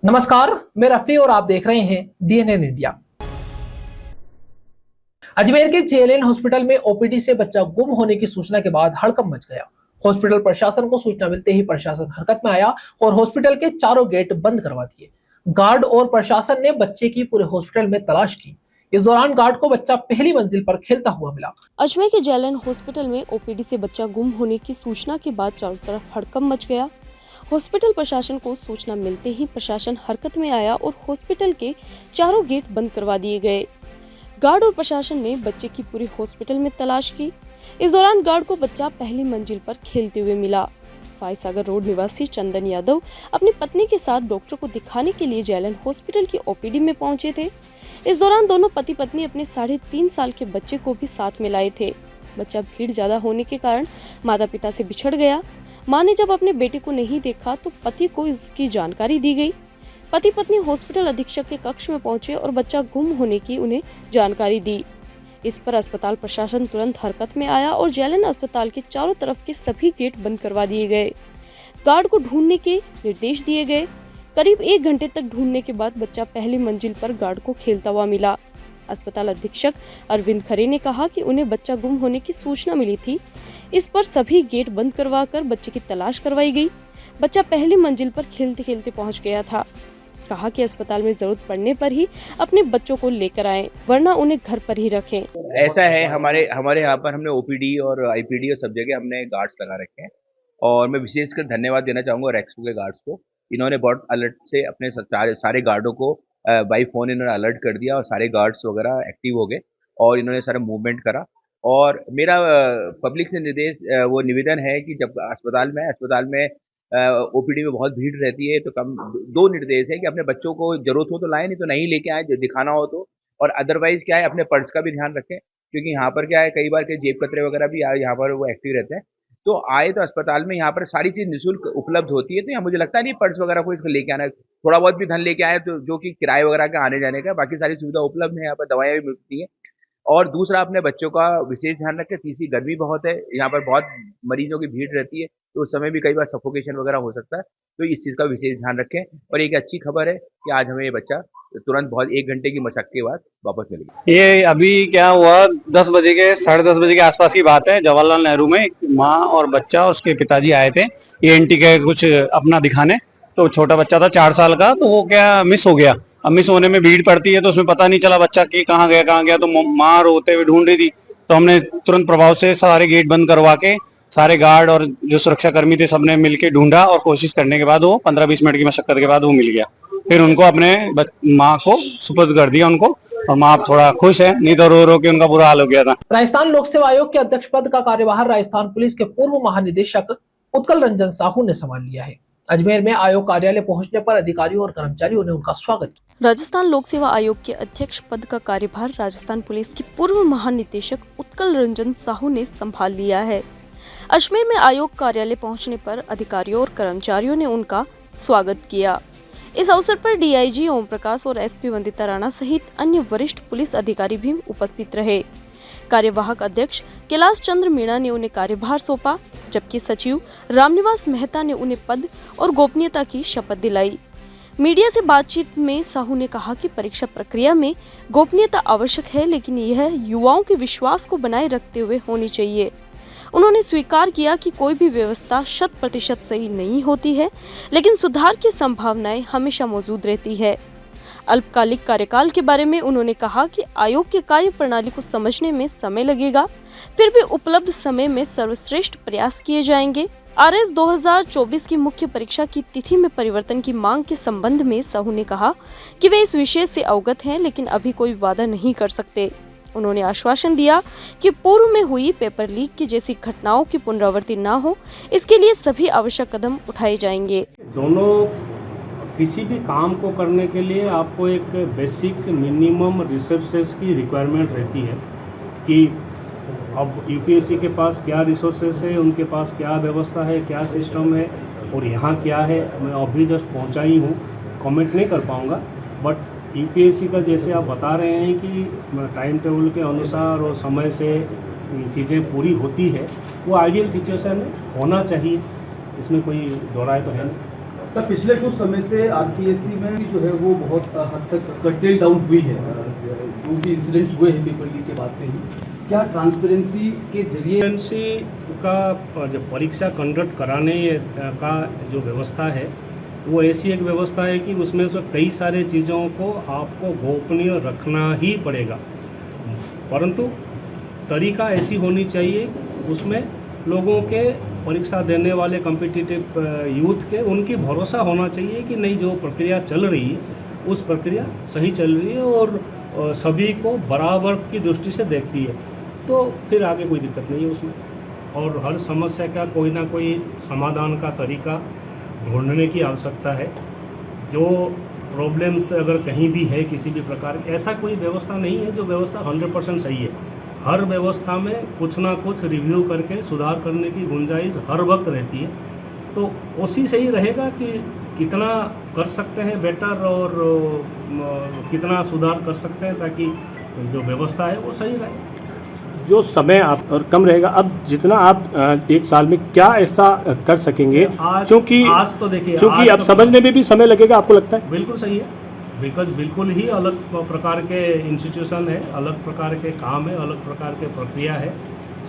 नमस्कार, मैं रफी और आप देख रहे हैं डीएनएन इंडिया। अजमेर के जेएलएन हॉस्पिटल में ओपीडी से बच्चा गुम होने की सूचना के बाद हड़कंप मच गया। हॉस्पिटल प्रशासन को सूचना मिलते ही प्रशासन हरकत में आया और हॉस्पिटल के चारों गेट बंद करवा दिए। गार्ड और प्रशासन ने बच्चे की पूरे हॉस्पिटल में तलाश की। इस दौरान गार्ड को बच्चा पहली मंजिल पर खेलता हुआ मिला। अजमेर के जेएलएन हॉस्पिटल में ओपीडी से बच्चा गुम होने की सूचना के बाद चारों तरफ हड़कंप मच गया। हॉस्पिटल प्रशासन को सूचना मिलते ही प्रशासन हरकत में आया और हॉस्पिटल के चारों गेट बंद करवा दिए गए। गार्ड और प्रशासन ने बच्चे की पूरी हॉस्पिटल में तलाश की। इस दौरान गार्ड को बच्चा पहली मंजिल पर खेलते हुए मिला। फायसागर रोड निवासी चंदन यादव अपनी पत्नी के साथ डॉक्टर को दिखाने के लिए जेएलएन हॉस्पिटल की ओपीडी में पहुंचे थे। इस दौरान दोनों पति पत्नी अपने 3.5 साल के बच्चे को भी साथ में लाए थे। बच्चा भीड़ ज्यादा होने के कारण माता पिता से बिछड़ गया। मां ने जब अपने बेटे को नहीं देखा तो पति को उसकी जानकारी दी गई। पति पत्नी हॉस्पिटल अधीक्षक के कक्ष में पहुंचे और बच्चा गुम होने की उन्हें जानकारी दी। इस पर अस्पताल प्रशासन तुरंत हरकत में आया और जेएलएन अस्पताल के चारों तरफ के सभी गेट बंद करवा दिए गए। गार्ड को ढूंढने के निर्देश दिए गए। करीब 1 घंटे तक ढूंढने के बाद बच्चा पहली मंजिल पर गार्ड को खेलता हुआ मिला। अस्पताल अधीक्षक अरविंद खरे ने कहा कि उन्हें बच्चा गुम होने की सूचना मिली थी। इस पर सभी गेट बंद करवाकर बच्चे की तलाश करवाई गई। बच्चा पहली मंजिल पर खेलते खेलते पहुंच गया था। कहा कि अस्पताल में जरूरत पड़ने पर ही अपने बच्चों को लेकर आएं, वरना उन्हें घर पर ही रखें। ऐसा है, हमारे यहाँ पर हमने ओपीडी और आईपीडी और सब जगह हमने गार्ड्स लगा रखे हैं और मैं विशेषकर धन्यवाद देना चाहूँगा रेक्सो के गार्ड्स को। इन्होंने बहुत अलर्ट से अपने सारे गार्डों को बाई फोन इन्होंने अलर्ट कर दिया और सारे गार्ड्स वगैरह एक्टिव हो गए और इन्होंने सारा मूवमेंट करा। और मेरा पब्लिक से निवेदन है कि जब अस्पताल में ओपीडी में बहुत भीड़ रहती है तो कम 2 निर्देश है कि अपने बच्चों को जरूरत हो तो लाएं, नहीं तो नहीं लेके आए, दिखाना हो तो। और अदरवाइज क्या है, अपने पर्स का भी ध्यान रखें क्योंकि यहाँ पर क्या है, कई बार के जेब कतरे वगैरह भी यहाँ पर वो एक्टिव रहते हैं। तो आए तो अस्पताल में यहाँ पर सारी चीज निःशुल्क उपलब्ध होती है। तो यहाँ मुझे लगता नहीं पर्स वगैरह कोई लेके आना है, थोड़ा बहुत भी धन लेके आए तो जो कि किराए वगैरह का आने जाने का, बाकी सारी सुविधा उपलब्ध है। यहाँ पर दवाएं भी मिलती है। और दूसरा, अपने बच्चों का विशेष ध्यान रखें। तीसरी, गर्मी बहुत है, यहाँ पर बहुत मरीजों की भीड़ रहती है तो उस समय भी कई बार सफोकेशन वगैरह हो सकता है, तो इस चीज़ का विशेष ध्यान रखें। और एक अच्छी खबर है कि आज हमें ये बच्चा तुरंत बहुत 1 घंटे की मशक्कत के बाद वापस मिल गया। ये अभी क्या हुआ, 10 बजे के 10:30 बजे के आसपास की बात है। जवाहरलाल नेहरू में एक माँ और बच्चा और उसके पिताजी आए थे ईएनटी के कुछ अपना दिखाने। तो छोटा बच्चा था 4 साल का, तो वो क्या मिस हो गया। अब मिस होने में भीड़ पड़ती है तो उसमें पता नहीं चला बच्चा कि कहाँ गया। तो माँ रोते हुए ढूंढ रही थी। तो हमने तुरंत प्रभाव से सारे गेट बंद करवा के सारे गार्ड और जो सुरक्षा कर्मी थे सबने मिलकर ढूंढा और कोशिश करने के बाद वो 15-20 मिनट की मशक्कत के बाद वो मिल गया। फिर उनको अपने माँ को सुपुर्द कर दिया उनको, और माँ थोड़ा खुश है, नहीं तो रो रो के उनका बुरा हाल हो गया था। राजस्थान लोक सेवा आयोग के अध्यक्ष पद का कार्यभार राजस्थान पुलिस के पूर्व महानिदेशक उत्कल रंजन साहू ने संभाल लिया है। अजमेर में आयोग कार्यालय पहुंचने पर अधिकारियों और कर्मचारियों ने उनका स्वागत किया। राजस्थान लोक सेवा आयोग के अध्यक्ष पद का कार्यभार राजस्थान पुलिस के पूर्व महानिदेशक उत्कल रंजन साहू ने संभाल लिया है। अजमेर में आयोग कार्यालय पहुंचने पर अधिकारियों और कर्मचारियों ने उनका स्वागत किया। इस अवसर पर डीआईजी ओम प्रकाश और एसपी वंदिता राणा सहित अन्य वरिष्ठ पुलिस अधिकारी भी उपस्थित रहे। कार्यवाहक अध्यक्ष कैलाश चंद्र मीणा ने उन्हें कार्यभार सौंपा, जबकि सचिव रामनिवास मेहता ने उन्हें पद और गोपनीयता की शपथ दिलाई। मीडिया से बातचीत में साहू ने कहा कि परीक्षा प्रक्रिया में गोपनीयता आवश्यक है, लेकिन यह युवाओं के विश्वास को बनाए रखते हुए होनी चाहिए। उन्होंने स्वीकार किया कि कोई भी व्यवस्था 100% सही नहीं होती है, लेकिन सुधार की संभावनाएं हमेशा मौजूद रहती है। अल्पकालिक कार्यकाल के बारे में उन्होंने कहा कि आयोग की कार्य प्रणाली को समझने में समय लगेगा, फिर भी उपलब्ध समय में सर्वश्रेष्ठ प्रयास किए जाएंगे। आरएस 2024 की मुख्य परीक्षा की तिथि में परिवर्तन की मांग के संबंध में साहू ने कहा कि वे इस विषय से अवगत हैं, लेकिन अभी कोई वादा नहीं कर सकते। उन्होंने आश्वासन दिया कि पूर्व में हुई पेपर लीक की जैसी घटनाओं की पुनरावृत्ति न हो, इसके लिए सभी आवश्यक कदम उठाए जाएंगे। दोनों किसी भी काम को करने के लिए आपको एक बेसिक मिनिमम रिसोर्सेज की रिक्वायरमेंट रहती है कि अब यूपीएससी के पास क्या रिसोर्सेज है, उनके पास क्या व्यवस्था है, क्या सिस्टम है और यहाँ क्या है। मैं अभी जस्ट पहुँचा ही हूँ, कमेंट नहीं कर पाऊँगा, बट यूपीएससी का जैसे आप बता रहे हैं कि टाइम टेबल के अनुसार और समय से चीज़ें पूरी होती है, वो आइडियल सिचुएशन होना चाहिए, इसमें कोई दो राय तो है नहीं। सर पिछले कुछ समय से आरपीएससी में जो है वो बहुत हद तक कटेल डाउन हुई है, जो भी इंसिडेंट्स हुए हैं पेपर लीक के बाद से ही। क्या ट्रांसपेरेंसी के जरिए ट्रांसपेरेंसी का जो परीक्षा कंडक्ट कराने का जो व्यवस्था है वो ऐसी एक व्यवस्था है कि उसमें से कई सारे चीज़ों को आपको गोपनीय रखना ही पड़ेगा, परंतु तरीका ऐसी होनी चाहिए उसमें लोगों के परीक्षा देने वाले कॉम्पिटिटिव यूथ के उनकी भरोसा होना चाहिए कि नहीं, जो प्रक्रिया चल रही है उस प्रक्रिया सही चल रही है और सभी को बराबर की दृष्टि से देखती है, तो फिर आगे कोई दिक्कत नहीं है उसमें। और हर समस्या का कोई ना कोई समाधान का तरीका ढूंढने की आवश्यकता है। जो प्रॉब्लम्स अगर कहीं भी है किसी भी प्रकार, ऐसा कोई व्यवस्था नहीं है जो व्यवस्था 100% सही है। हर व्यवस्था में कुछ ना कुछ रिव्यू करके सुधार करने की गुंजाइश हर वक्त रहती है, तो उसी से ही रहेगा कि कितना कर सकते हैं बेटर और कितना सुधार कर सकते हैं ताकि जो व्यवस्था है वो सही रहे। जो समय आप और कम रहेगा, अब जितना आप एक साल में क्या ऐसा कर सकेंगे, क्योंकि आज तो देखिए, क्योंकि अब समझने में भी समय लगेगा, आपको लगता है? बिल्कुल सही है, बिकॉज बिल्कुल ही अलग प्रकार के इंस्टीट्यूशन है, अलग प्रकार के काम है, अलग प्रकार के प्रक्रिया है,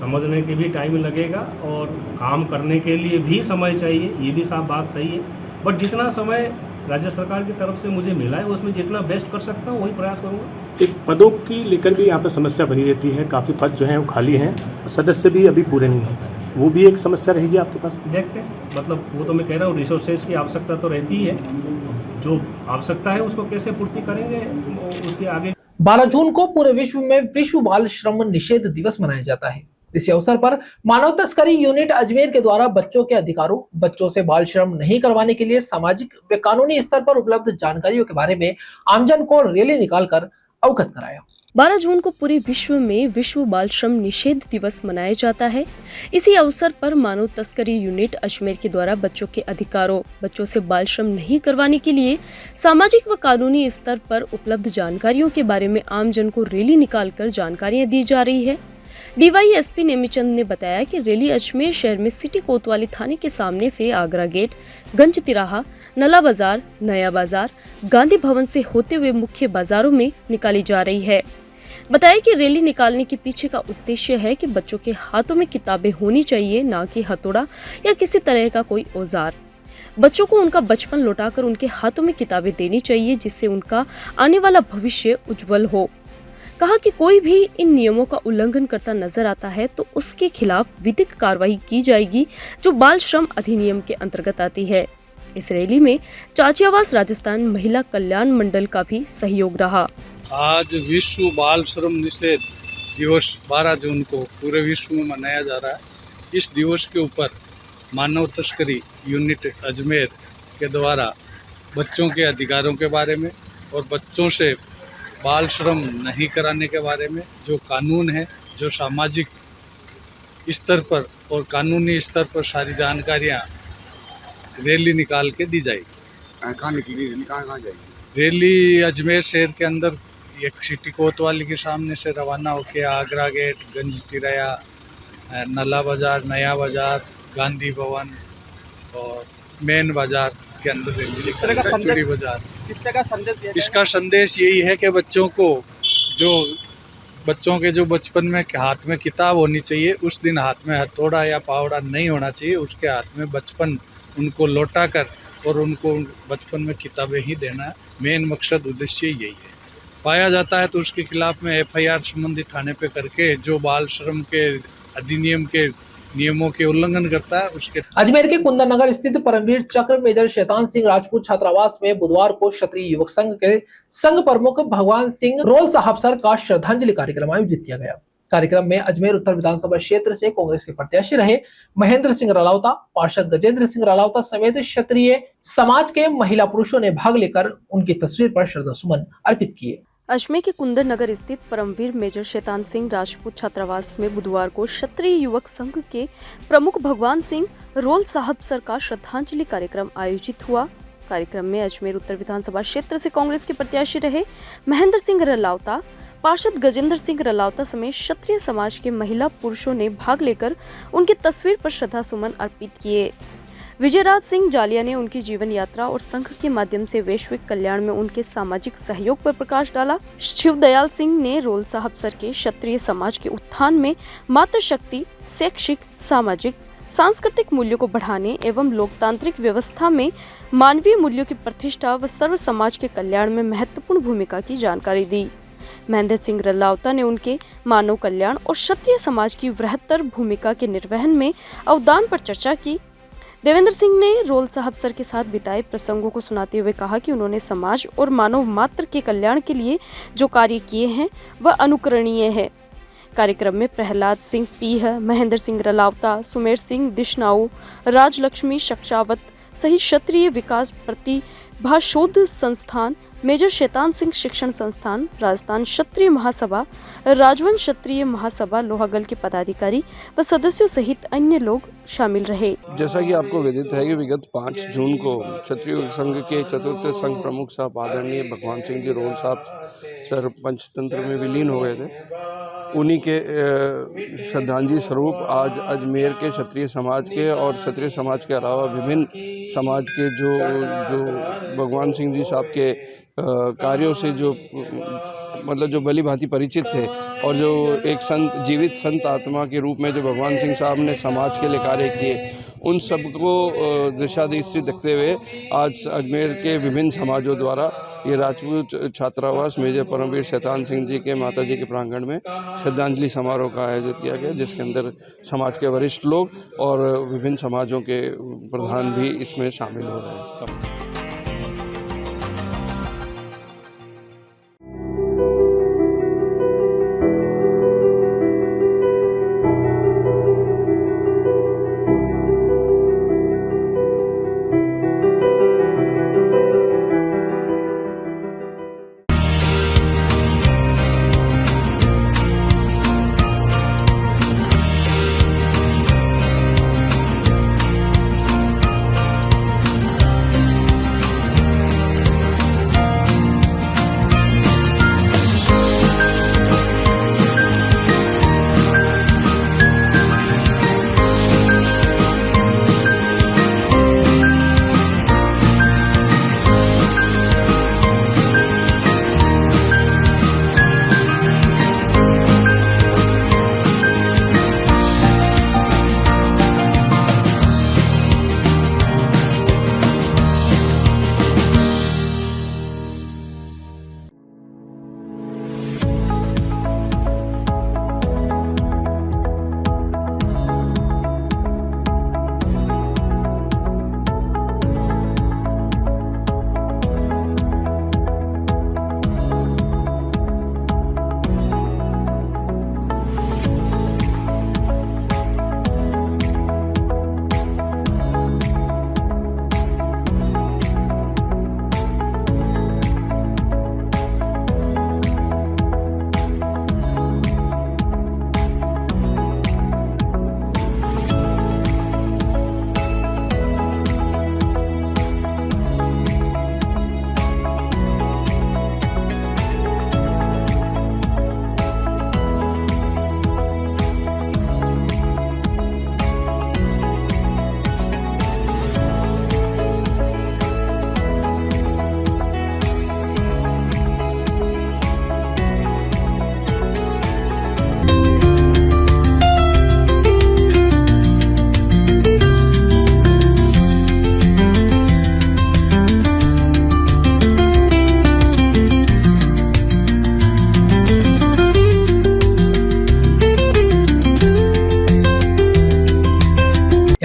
समझने के भी टाइम लगेगा और काम करने के लिए भी समय चाहिए, ये भी साफ बात सही है। बट जितना समय राज्य सरकार की तरफ से मुझे मिला है उसमें जितना बेस्ट कर सकता हूँ वही प्रयास करूँगा। एक पदों की लेकर भी यहाँ पर समस्या बनी रहती है, काफ़ी पद जो हैं वो खाली हैं, सदस्य भी अभी पूरे नहीं हैं, वो भी एक समस्या रहेगी आपके पास? देखते हैं, मतलब वो तो मैं कह रहा हूँ रिसोर्सेज की आवश्यकता तो रहती है, जो आवश्यकता है उसको कैसे पूर्ति करेंगे उसके आगे। 12 जून को पूरे विश्व में विश्व बाल श्रम निषेध दिवस मनाया जाता है। इसी अवसर पर मानव तस्करी यूनिट अजमेर के द्वारा बच्चों के अधिकारों, बच्चों से बाल श्रम नहीं करवाने के लिए सामाजिक व कानूनी स्तर पर उपलब्ध जानकारियों के बारे में आमजन को रैली निकालकर अवगत कराया। 12 जून को पूरे विश्व में विश्व बाल श्रम निषेध दिवस मनाया जाता है। इसी अवसर पर मानव तस्करी यूनिट अजमेर के द्वारा बच्चों के अधिकारों, बच्चों से बाल श्रम नहीं करवाने के लिए सामाजिक व कानूनी स्तर पर उपलब्ध जानकारियों के बारे में आमजन को रैली निकालकर जानकारियां दी जा रही है। डीवाईएसपी नेमीचंद ने बताया कि रैली अजमेर शहर में सिटी कोतवाली थाने के सामने से आगरा गेट, गंज तिराहा, नला बाजार, नया बाजार, गांधी भवन से होते हुए मुख्य बाजारों में निकाली जा रही है। बताया कि रैली निकालने के पीछे का उद्देश्य है कि बच्चों के हाथों में किताबें होनी चाहिए, ना कि हथौड़ा या किसी तरह का कोई औजार। बच्चों को उनका बचपन लौटाकर उनके हाथों में किताबें देनी चाहिए, जिससे उनका आने वाला भविष्य उज्जवल हो। कहा कि कोई भी इन नियमों का उल्लंघन करता नजर आता है तो उसके खिलाफ विधिक कार्रवाई की जाएगी, जो बाल श्रम अधिनियम के अंतर्गत आती है। इस रैली में चाची आवास राजस्थान महिला कल्याण मंडल का भी सहयोग रहा। आज विश्व बाल श्रम निषेध दिवस 12 जून को पूरे विश्व में मनाया जा रहा है। इस दिवस के ऊपर मानव तस्करी यूनिट अजमेर के द्वारा बच्चों के अधिकारों के बारे में और बच्चों से बाल श्रम नहीं कराने के बारे में जो कानून है, जो सामाजिक स्तर पर और कानूनी स्तर पर सारी जानकारियाँ रैली निकाल के दी जाएगी। कहाँ निकली रैली, कहाँ जाएगी? रैली अजमेर शहर के अंदर एक सिटी कोतवाली के सामने से रवाना होकर आगरा गेट, गंज तिराया, नला बाजार, नया बाजार, गांधी भवन और मेन बाजार के अंदर रैली निकालेगी। चूड़ी बाजार। इसका संदेश यही है कि बच्चों के जो बचपन में हाथ में किताब होनी चाहिए, उस दिन हाथ में हथौड़ा या पावड़ा नहीं होना चाहिए, उसके हाथ में बचपन उनको लौटा कर और उनको बचपन में किताबें ही देना मेन मकसद उद्देश्य यही है। पाया जाता है तो उसके खिलाफ में एफआईआर संबंधित थाने पे करके जो बाल श्रम के अधिनियम के नियमों के उल्लंघन करता है उसके। अजमेर के कुंदन नगर स्थित परमवीर चक्र मेजर शैतान सिंह राजपूत छात्रावास में बुधवार को क्षत्रिय युवक संघ के संघ प्रमुख भगवान सिंह रोल साहब सर का श्रद्धांजलि कार्यक्रम आयोजित किया गया। कार्यक्रम में अजमेर उत्तर विधानसभा क्षेत्र से कांग्रेस के प्रत्याशी रहे महेंद्र सिंह रलावता, पार्षद गजेंद्र सिंह रलावता समेत क्षत्रिय समाज के महिला पुरुषों ने भाग लेकर उनकी तस्वीर पर श्रद्धासुमन अर्पित किए। अजमेर के कुंदन नगर स्थित परमवीर मेजर शैतान सिंह राजपूत छात्रावास में बुधवार को क्षत्रिय युवक संघ के प्रमुख भगवान सिंह रोल साहब सर का श्रद्धांजलि कार्यक्रम आयोजित हुआ। कार्यक्रम में अजमेर उत्तर विधानसभा क्षेत्र से कांग्रेस के प्रत्याशी रहे महेंद्र सिंह रलावता, पार्षद गजेंद्र सिंह रलावता समेत क्षत्रिय समाज के महिला पुरुषों ने भाग लेकर उनकी तस्वीर पर श्रद्धासुमन अर्पित किए। विजयराज सिंह जालिया ने उनकी जीवन यात्रा और संघ के माध्यम से वैश्विक कल्याण में उनके सामाजिक सहयोग पर प्रकाश डाला। शिवदयाल सिंह ने रोल साहब सर के क्षत्रिय समाज के उत्थान में मातृशक्ति, शैक्षिक, सामाजिक, सांस्कृतिक मूल्यों को बढ़ाने एवं लोकतांत्रिक व्यवस्था में मानवीय मूल्यों की प्रतिष्ठा व सर्व समाज के कल्याण में महत्वपूर्ण भूमिका की जानकारी दी। महेंद्र सिंह रलावता ने उनके मानव कल्याण और क्षत्रिय समाज की बृहत्तर भूमिका के निर्वहन में अवदान पर चर्चा की। देवेंद्र सिंह ने रोल साहब सर के साथ बिताए प्रसंगों को सुनाते हुए कहा कि उन्होंने समाज और मानव मात्र के कल्याण के लिए जो कार्य किए हैं वह अनुकरणीय है। कार्यक्रम में प्रहलाद सिंह पीह, महेंद्र सिंह रलावता, सुमेर सिंह दिशनाऊ, राजलक्ष्मी शक्षावत सहित क्षत्रिय विकास प्रतिभाशोध संस्थान, मेजर शैतान सिंह शिक्षण संस्थान, राजस्थान क्षत्रिय महासभा, राजवंश क्षत्रिय महासभा लोहागल के पदाधिकारी व सदस्यों सहित अन्य लोग शामिल रहे। जैसा कि आपको विदित है कि विगत 5 जून को क्षत्रिय संघ के चतुर्थ संघ प्रमुख साहब आदरणीय भगवान सिंह जी रोल साहब सर पंचतंत्र में विलीन हो गए थे। उन्हीं के श्रद्धांजलि स्वरूप आज अजमेर के क्षत्रिय समाज के और क्षत्रिय समाज के अलावा विभिन्न समाज के जो भगवान सिंह जी साहब के कार्यों से जो भली भांति परिचित थे और जो एक जीवित संत आत्मा के रूप में जो भगवान सिंह साहब ने समाज के लिए कार्य किए, उन सबको दिशा दृष्टि देखते हुए आज अजमेर के विभिन्न समाजों द्वारा ये राजपूत छात्रावास मेजर परमवीर शैतान सिंह जी के माता जी के प्रांगण में श्रद्धांजलि समारोह का आयोजित किया गया, जिसके अंदर समाज के वरिष्ठ लोग और विभिन्न समाजों के प्रधान भी इसमें शामिल हो रहे हैं।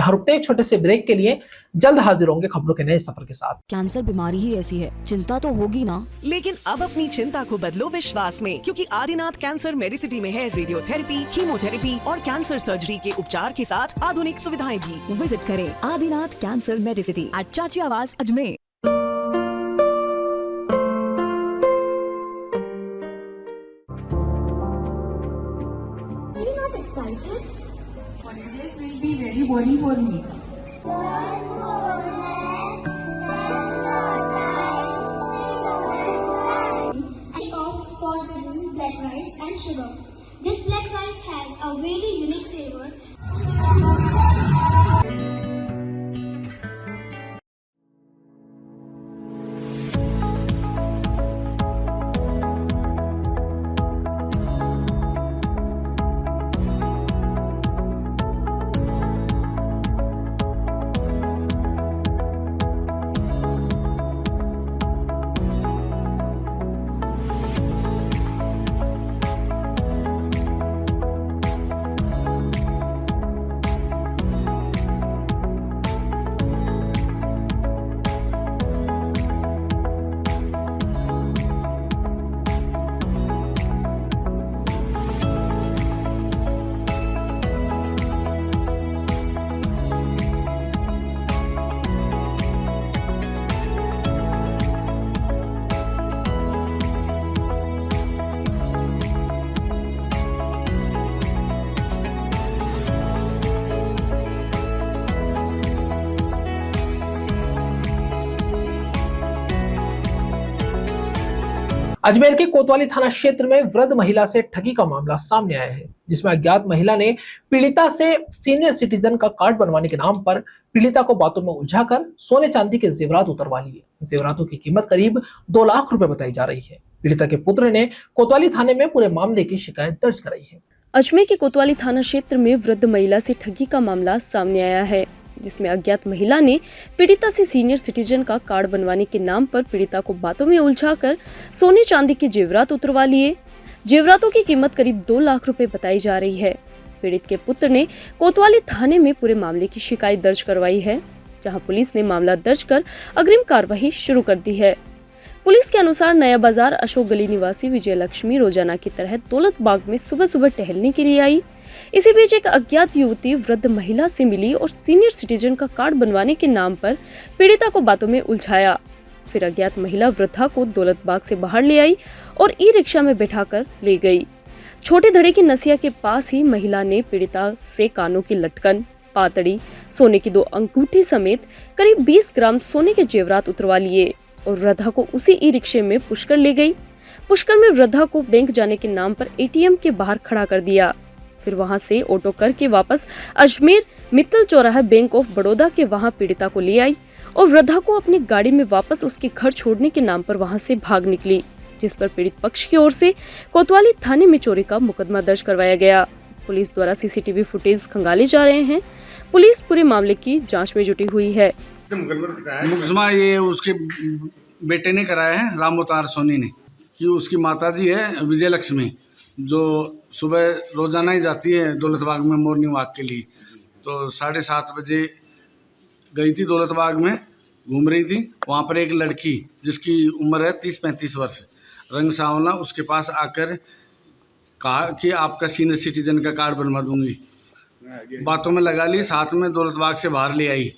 रुकते एक छोटे से ब्रेक के लिए, जल्द हाजिर होंगे खबरों के नए सफर के साथ। कैंसर बीमारी ही ऐसी है, चिंता तो होगी ना। लेकिन अब अपनी चिंता को बदलो विश्वास में, क्योंकि आदिनाथ कैंसर मेडिसिटी में है रेडियोथेरेपी, कीमोथेरेपी और कैंसर सर्जरी के उपचार के साथ आधुनिक सुविधाएं भी। विजिट करें आदिनाथ कैंसर मेडिसिटी एट चाची आवास Ajmer. Excited? Holidays will be very boring for me. For cuisine, black rice and sugar. This black rice has a very unique flavor. Ajmer के कोतवाली थाना क्षेत्र में वृद्ध महिला से ठगी का मामला सामने आया है, जिसमें अज्ञात महिला ने पीड़िता से सीनियर सिटीजन का कार्ड बनवाने के नाम पर पीड़िता को बातों में उलझाकर सोने चांदी के जेवरात उतरवा लिए। जेवरातों की कीमत करीब 2 लाख रुपए बताई जा रही है। पीड़िता के पुत्र ने कोतवाली थाने में पूरे मामले की शिकायत दर्ज कराई है। अजमेर के कोतवाली थाना क्षेत्र में वृद्ध महिला से ठगी का मामला सामने आया है, जिसमें अज्ञात महिला ने पीड़िता से सीनियर सिटीजन का कार्ड बनवाने के नाम पर पीड़िता को बातों में उलझाकर सोने चांदी के जेवरात उतरवा लिए। जेवरातों की कीमत करीब 2 लाख रुपए बताई जा रही है। पीड़ित के पुत्र ने कोतवाली थाने में पूरे मामले की शिकायत दर्ज करवाई है, जहां पुलिस ने मामला दर्ज कर अग्रिम कार्रवाई शुरू कर दी है। पुलिस के अनुसार नया बाजार अशोक गली निवासी विजय लक्ष्मी रोजाना की तरह दौलत बाग में सुबह सुबह टहलने के लिए आई। इसी बीच एक अज्ञात युवती वृद्ध महिला से मिली और सीनियर सिटीजन का कार्ड बनवाने के नाम पर पीड़िता को बातों में उलझाया। फिर अज्ञात महिला वृद्धा को दौलत बाग से बाहर ले आई और ई रिक्शा में बैठाकर ले गई। छोटे धड़े की नसिया के पास ही महिला ने पीड़िता से कानों की लटकन, पातड़ी, सोने की 2 अंगूठी समेत करीब 20 ग्राम सोने के जेवरात उतरवा लिए और वृद्धा को उसी ई रिक्शे में पुष्कर ले गई। पुष्कर में वृद्धा को बैंक जाने के नाम पर एटीएम के बाहर खड़ा कर दिया। फिर वहां से ऑटो करके वापस अजमेर मित्तल चौराहा बैंक ऑफ बड़ौदा के वहां पीड़िता को ले आई और वृद्धा को अपनी गाड़ी में वापस उसके घर छोड़ने के नाम पर वहां से भाग निकली, जिस पर पीड़ित पक्ष की ओर से कोतवाली थाने में चोरी का मुकदमा दर्ज करवाया गया। पुलिस द्वारा सीसीटीवी फुटेज खंगाले जा रहे हैं। पुलिस पूरे मामले की जाँच में जुटी हुई है। मुकदमा ये उसके बेटे ने कराया है, राम अवतार सोनी ने, कि उसकी माताजी है विजय लक्ष्मी, जो सुबह रोजाना ही जाती है दौलत बाग में मॉर्निंग वॉक के लिए। तो 7:30 बजे गई थी दौलत बाग में, घूम रही थी। वहाँ पर एक लड़की जिसकी उम्र है 30-35 वर्ष, रंग सांवला, उसके पास आकर कहा कि आपका सीनियर सिटीजन का कार्ड बनवा दूंगी। बातों में लगा ली, साथ में दौलत बाग से बाहर ले आई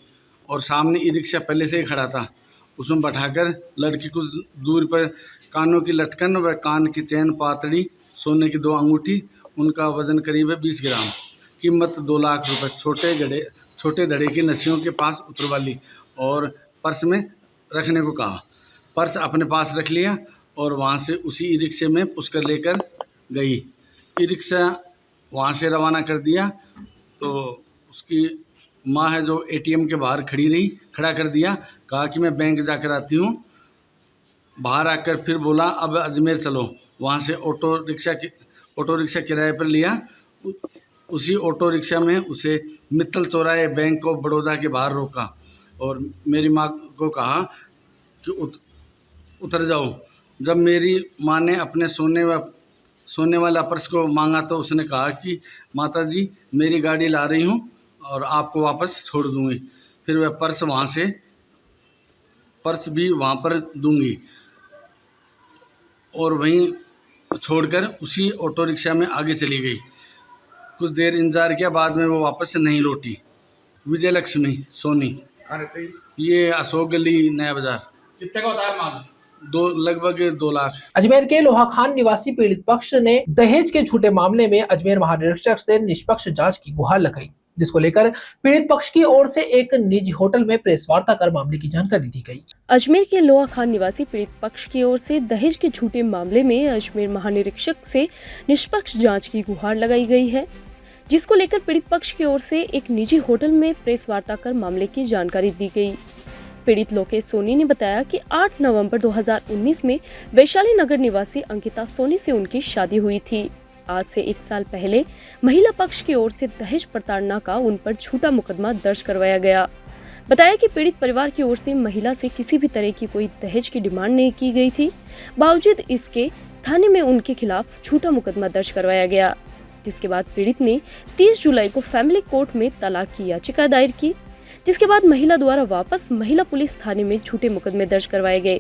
और सामने ई रिक्शा पहले से ही खड़ा था, उसमें बैठाकर लड़की कुछ दूर पर कानों की लटकन व कान की चैन, पातड़ी, सोने की 2 अंगूठी, उनका वजन करीब है 20 ग्राम, कीमत 2 लाख रुपए छोटे धड़े की नसियों के पास उतरवा ली और पर्स में रखने को कहा। पर्स अपने पास रख लिया और वहाँ से उसी ई रिक्शे में पुष्कर लेकर गई। ई रिक्शा वहाँ से रवाना कर दिया तो उसकी माँ है जो एटीएम के बाहर खड़ा कर दिया, कहा कि मैं बैंक जाकर आती हूँ। बाहर आकर फिर बोला अब अजमेर चलो। वहाँ से ऑटो रिक्शा किराए पर लिया। उसी ऑटो रिक्शा में उसे मित्तल चौराहे बैंक ऑफ बड़ौदा के बाहर रोका और मेरी माँ को कहा कि उतर जाओ। जब मेरी माँ ने अपने सोने वाला पर्स को मांगा तो उसने कहा कि माताजी मेरी गाड़ी ला रही हूँ और आपको वापस छोड़ दूँगी, फिर वह पर्स भी वहाँ पर दूँगी और वहीं छोड़कर उसी ऑटो रिक्शा में आगे चली गई। कुछ देर इंतजार किया, बाद में वो वापस नहीं लौटी। विजय लक्ष्मी सोनी, ये अशोक गली नया बाजार। कितने का होता है माल? लगभग 2 लाख। अजमेर के लोहा खान निवासी पीड़ित पक्ष ने दहेज के झूठे मामले में अजमेर महानिरीक्षक से निष्पक्ष जांच की गुहार लगाई, जिसको लेकर पीड़ित पक्ष की ओर से एक निजी होटल में प्रेस वार्ता कर मामले की जानकारी दी गई। अजमेर के लोहा खान निवासी पीड़ित पक्ष की ओर से दहेज के झूठे मामले में अजमेर महानिरीक्षक से निष्पक्ष जांच की गुहार लगाई गई है, जिसको लेकर पीड़ित पक्ष की ओर से एक निजी होटल में प्रेस वार्ता कर मामले की जानकारी दी गई। पीड़ित लोकेश सोनी ने बताया कि 8 नवंबर 2019 में वैशाली नगर निवासी अंकिता सोनी से उनकी शादी हुई थी। आज से 1 साल पहले महिला पक्ष की ओर से दहेज प्रताड़ना का उन पर झूठा मुकदमा दर्ज करवाया गया। बताया कि पीड़ित परिवार की ओर से महिला से किसी भी तरह की कोई दहेज की डिमांड नहीं की गई थी। बावजूद इसके थाने में उनके खिलाफ झूठा मुकदमा दर्ज करवाया गया, जिसके बाद पीड़ित ने 30 जुलाई को फैमिली कोर्ट में तलाक की याचिका दायर की, जिसके बाद महिला द्वारा वापस महिला पुलिस थाने में झूठे मुकदमे दर्ज करवाए गए,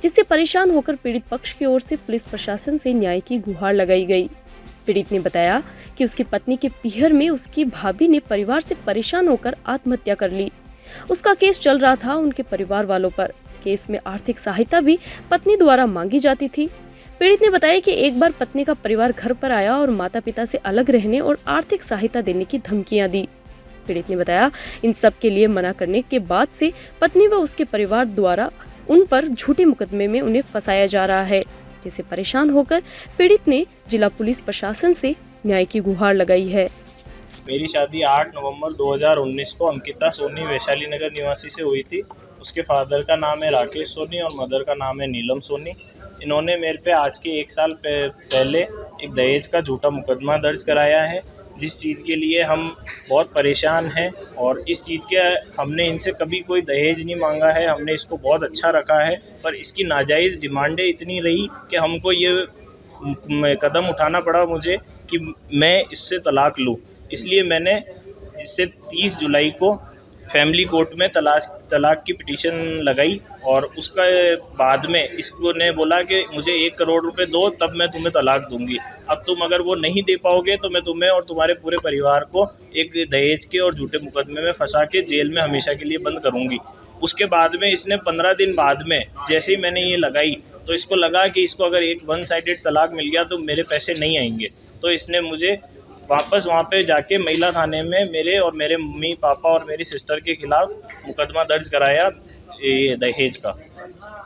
जिससे परेशान होकर पीड़ित पक्ष की ओर से पुलिस प्रशासन से न्याय की गुहार लगाई गई। पीड़ित ने बताया कि उसकी पत्नी के पीहर में उसकी भाभी ने परिवार से परेशान होकर आत्महत्या कर ली। उसका केस चल रहा था उनके परिवार वालों पर। केस में आर्थिक सहायता भी पत्नी द्वारा मांगी जाती थी। पीड़ित ने बताया कि एक बार पत्नी का परिवार घर पर आया और माता पिता से अलग रहने और आर्थिक सहायता देने की धमकियां दी। पीड़ित ने बताया इन सब के लिए मना करने के बाद से पत्नी व उसके परिवार द्वारा उन पर झूठे मुकदमे में उन्हें फंसाया जा रहा है। जिससे परेशान होकर पीड़ित ने जिला पुलिस प्रशासन से न्याय की गुहार लगाई है। मेरी शादी 8 नवंबर 2019 को अंकिता सोनी वैशाली नगर निवासी से हुई थी। उसके फादर का नाम है राकेश सोनी और मदर का नाम है नीलम सोनी। इन्होंने मेरे पे आज के 1 साल पहले एक दहेज का झूठा मुकदमा दर्ज कराया है, जिस चीज़ के लिए हम बहुत परेशान हैं। और इस चीज़ के हमने इनसे कभी कोई दहेज नहीं मांगा है, हमने इसको बहुत अच्छा रखा है, पर इसकी नाजायज़ डिमांडें इतनी रही कि हमको ये कदम उठाना पड़ा मुझे कि मैं इससे तलाक लूँ। इसलिए मैंने इससे 30 जुलाई को फैमिली कोर्ट में तलाक की पिटीशन लगाई और उसका बाद में इसको ने बोला कि मुझे 1 करोड़ रुपए दो तब मैं तुम्हें तलाक दूंगी। अब तुम अगर वो नहीं दे पाओगे तो मैं तुम्हें और तुम्हारे पूरे परिवार को एक दहेज के और झूठे मुकदमे में फंसा के जेल में हमेशा के लिए बंद करूंगी। उसके बाद में इसने 15 दिन बाद में जैसे ही मैंने ये लगाई तो इसको लगा कि इसको अगर एक 1 साइडेड तलाक मिल गया तो मेरे पैसे नहीं आएंगे। तो इसने मुझे वापस वहाँ पे जाके महिला थाने में मेरे और मेरे मम्मी पापा और मेरी सिस्टर के खिलाफ मुकदमा दर्ज कराया ये दहेज का।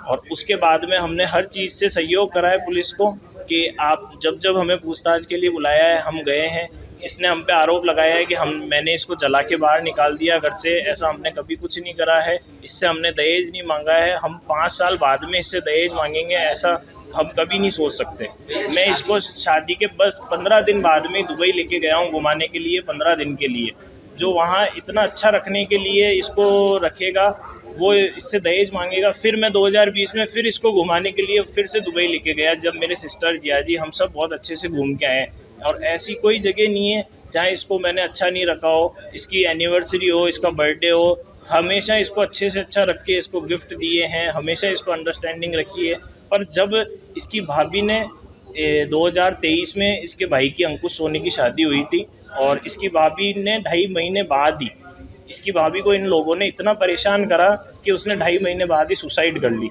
और उसके बाद में हमने हर चीज़ से सहयोग करा है पुलिस को कि आप जब हमें पूछताछ के लिए बुलाया है हम गए हैं। इसने हम पे आरोप लगाया है कि मैंने इसको जला के बाहर निकाल दिया घर से। ऐसा हमने कभी कुछ नहीं करा है। इससे हमने दहेज नहीं मांगा है। हम 5 साल बाद में इससे दहेज मांगेंगे ऐसा हम कभी नहीं सोच सकते। मैं इसको शादी के बस 15 दिन बाद में दुबई लेके गया हूँ घुमाने के लिए 15 दिन के लिए। जो वहाँ इतना अच्छा रखने के लिए इसको रखेगा वो इससे दहेज मांगेगा। फिर मैं 2020 में फिर इसको घुमाने के लिए फिर से दुबई लेके गया, जब मेरे सिस्टर जियाजी हम सब बहुत अच्छे से घूम के आए। और ऐसी कोई जगह नहीं है जहाँ इसको मैंने अच्छा नहीं रखा हो। इसकी एनिवर्सरी हो, इसका बर्थडे हो, हमेशा इसको अच्छे से अच्छा रख के इसको गिफ्ट दिए हैं, हमेशा इसको अंडरस्टैंडिंग रखी है। पर जब इसकी भाभी ने 2023 में इसके भाई की अंकुश सोनी की शादी हुई थी और इसकी भाभी ने 2.5 महीने बाद ही इसकी भाभी को इन लोगों ने इतना परेशान करा कि उसने 2.5 महीने बाद ही सुसाइड कर ली।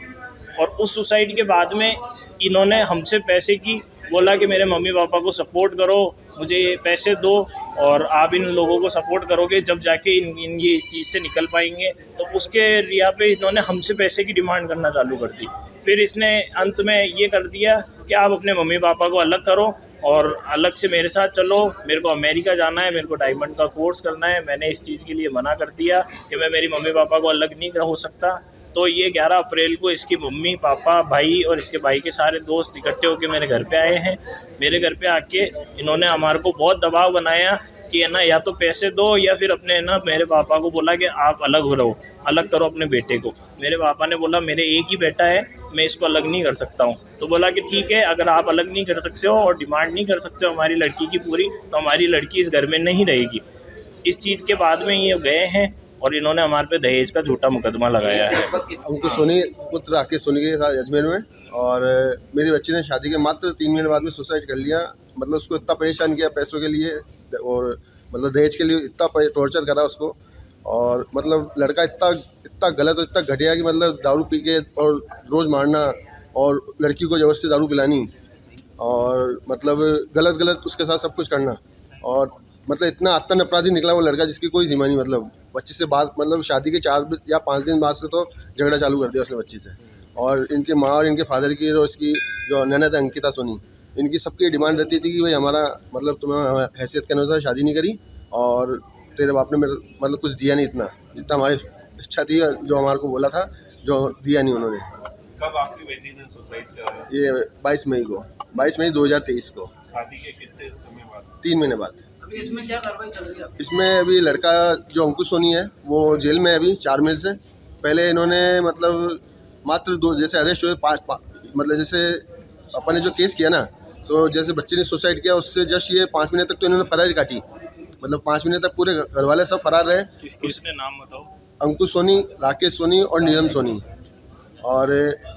और उस सुसाइड के बाद में इन्होंने हमसे पैसे की बोला कि मेरे मम्मी पापा को सपोर्ट करो, मुझे ये पैसे दो और आप इन लोगों को सपोर्ट करोगे जब जाके इन ये इस चीज़ से निकल पाएंगे। तो उसके रिया पे इन्होंने हमसे पैसे की डिमांड करना चालू कर दी। फिर इसने अंत में ये कर दिया कि आप अपने मम्मी पापा को अलग करो और अलग से मेरे साथ चलो, मेरे को अमेरिका जाना है, मेरे को डायमंड का कोर्स करना है। मैंने इस चीज़ के लिए मना कर दिया कि मैं मेरी मम्मी पापा को अलग नहीं हो सकता। तो ये 11 अप्रैल को इसकी मम्मी पापा भाई और इसके भाई के सारे दोस्त इकट्ठे होकर मेरे घर पे आए हैं। मेरे घर पे आके इन्होंने हमारे को बहुत दबाव बनाया कि है ना या तो पैसे दो या फिर अपने है ना मेरे पापा को बोला कि आप अलग रहो, अलग करो अपने बेटे को। मेरे पापा ने बोला मेरे एक ही बेटा है, मैं इसको अलग नहीं कर सकता हूँ। तो बोला कि ठीक है, अगर आप अलग नहीं कर सकते हो और डिमांड नहीं कर सकते हो हमारी लड़की की पूरी, तो हमारी लड़की इस घर में नहीं रहेगी। इस चीज़ के बाद में ये गए हैं और इन्होंने हमारे पे दहेज का झूठा मुकदमा लगाया है। अंकुश सोनी पुत्र राकेश सोनी के साथ अजमेर में, और मेरी बच्ची ने शादी के मात्र 3 महीने बाद में सुसाइड कर लिया। मतलब उसको इतना परेशान किया पैसों के लिए और मतलब दहेज के लिए इतना टॉर्चर करा उसको। और मतलब लड़का इतना गलत और इतना घटिया कि मतलब दारू पी के और रोज़ मारना और लड़की को ज़बरदस्ती दारू पिलानी और मतलब गलत उसके साथ सब कुछ करना। और मतलब इतना आतंक अपराधी निकला वो लड़का जिसकी कोई सीमा नहीं। मतलब बच्ची से बात मतलब शादी के 4 या 5 दिन बाद से तो झगड़ा चालू कर दिया उसने बच्ची से। और इनके माँ और इनके फादर की और इसकी जो ननद है अंकिता सोनी, इनकी सबकी डिमांड रहती थी कि भाई हमारा मतलब तुम्हें हैसियत के अनुसार शादी नहीं करी और तेरे बाप ने मेरे मतलब कुछ दिया नहीं इतना जितना हमारी इच्छा थी, जो हमारे को बोला था जो दिया नहीं उन्होंने। कब आपकी बेटी ने सुसाइड किया? ये 22 मई 2023 को। शादी के कितने समय बाद? 3 महीने बाद। अभी इसमें क्या कार्रवाई चल रही है? इसमें अभी लड़का जो अंकुश सोनी है वो जेल में है अभी 4 महीने से। पहले इन्होंने मतलब मात्र 2 जैसे अरेस्ट हुए 5 मतलब जैसे अपन ने जो केस किया ना, तो जैसे बच्चे ने सुसाइड किया उससे जस्ट ये 5 महीने तक तो इन्होंने फरारी काटी। मतलब 5 महीने तक पूरे घर वाले सब फरार रहे। किसने नाम बताओ? अंकुश सोनी, राकेश सोनी और नीलम सोनी। और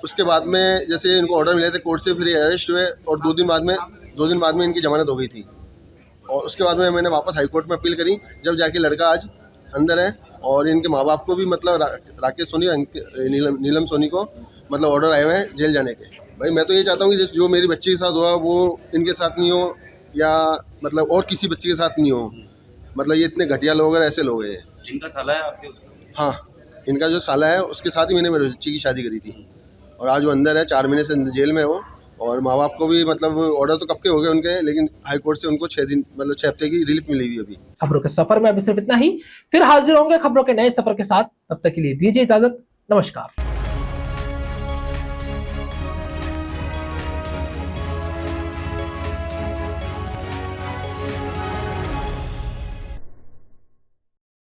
उसके बाद में जैसे इनको ऑर्डर मिले थे कोर्ट से, फिर ये अरेस्ट हुए और 2 दिन बाद में इनकी जमानत हो गई थी। और उसके बाद में मैंने वापस हाई कोर्ट में अपील करी, जब जाके लड़का आज अंदर है। और इनके माँ बाप को भी मतलब राकेश सोनी नीलम सोनी को मतलब ऑर्डर आए हुए हैं जेल जाने के। भाई मैं तो ये चाहता हूँ कि जो मेरी बच्ची के साथ हुआ वो इनके साथ नहीं हो या मतलब और किसी बच्चे के साथ नहीं हो। मतलब ये इतने घटिया लोग हैं, ऐसे लोग हैं। जिनका साला है आपके? हाँ, इनका जो साला है उसके साथ ही मैंने मेरी बच्ची की शादी करी थी। और आज वो अंदर है, 4 महीने से जेल में हो और माँ बाप को भी मतलब ऑर्डर तो कब के हो गए उनके, लेकिन हाई कोर्ट से उनको 6 दिन मतलब 6 हफ्ते की रिलीफ मिली हुई अभी। खबरों के सफर में अभी सिर्फ इतना ही, फिर हाजिर होंगे खबरों के नए सफर के साथ। तब तक के लिए दीजिए इजाजत, नमस्कार।